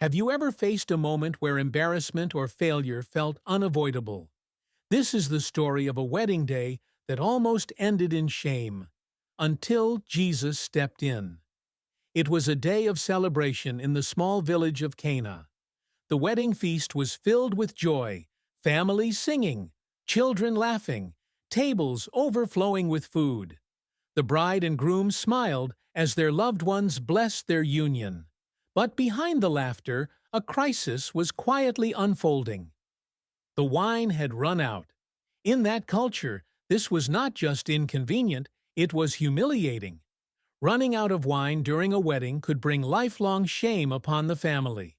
Have you ever faced a moment where embarrassment or failure felt unavoidable? This is the story of a wedding day that almost ended in shame, until Jesus stepped in. It was a day of celebration in the small village of Cana. The wedding feast was filled with joy, families singing, children laughing, tables overflowing with food. The bride and groom smiled as their loved ones blessed their union. But behind the laughter, a crisis was quietly unfolding. The wine had run out. In that culture, this was not just inconvenient, it was humiliating. Running out of wine during a wedding could bring lifelong shame upon the family.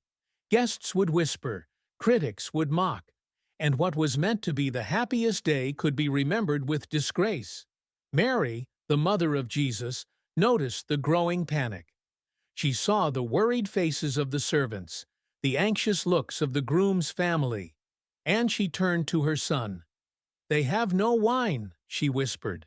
Guests would whisper, critics would mock, and what was meant to be the happiest day could be remembered with disgrace. Mary, the mother of Jesus, noticed the growing panic. She saw the worried faces of the servants, the anxious looks of the groom's family, and she turned to her son. "They have no wine," she whispered.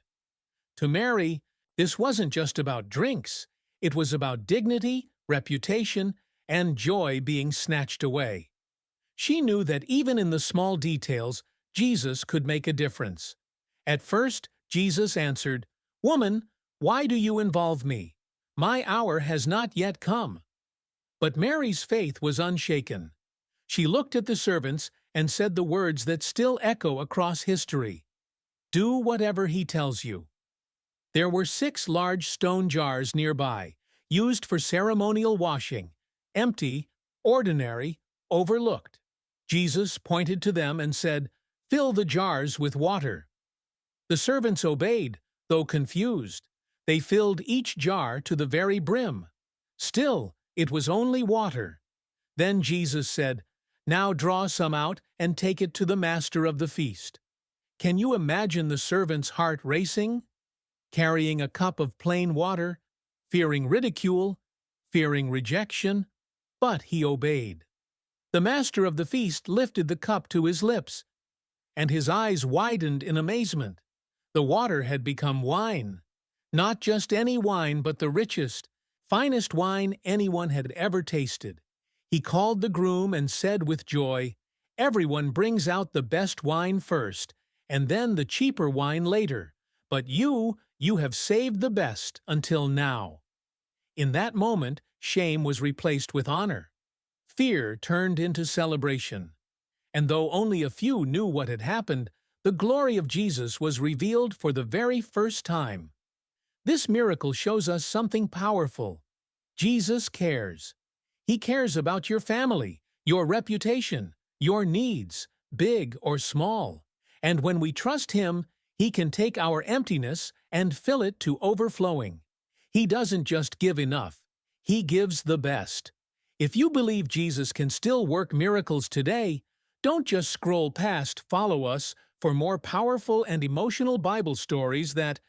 To Mary, this wasn't just about drinks. It was about dignity, reputation, and joy being snatched away. She knew that even in the small details, Jesus could make a difference. At first, Jesus answered, "Woman, why do you involve me? My hour has not yet come." But Mary's faith was unshaken. She looked at the servants and said the words that still echo across history. "Do whatever he tells you." There were 6 large stone jars nearby, used for ceremonial washing, empty, ordinary, overlooked. Jesus pointed to them and said, "Fill the jars with water." The servants obeyed, though confused. They filled each jar to the very brim. Still, it was only water. Then Jesus said, "Now draw some out and take it to the master of the feast." Can you imagine the servant's heart racing? Carrying a cup of plain water, fearing ridicule, fearing rejection, but he obeyed. The master of the feast lifted the cup to his lips, and his eyes widened in amazement. The water had become wine. Not just any wine, but the richest, finest wine anyone had ever tasted. He called the groom and said with joy, "Everyone brings out the best wine first, and then the cheaper wine later. But you have saved the best until now." In that moment, shame was replaced with honor. Fear turned into celebration. And though only a few knew what had happened, the glory of Jesus was revealed for the very first time. This miracle shows us something powerful. Jesus cares. He cares about your family, your reputation, your needs, big or small. And when we trust Him, He can take our emptiness and fill it to overflowing. He doesn't just give enough. He gives the best. If you believe Jesus can still work miracles today, don't just scroll past, follow us for more powerful and emotional Bible stories that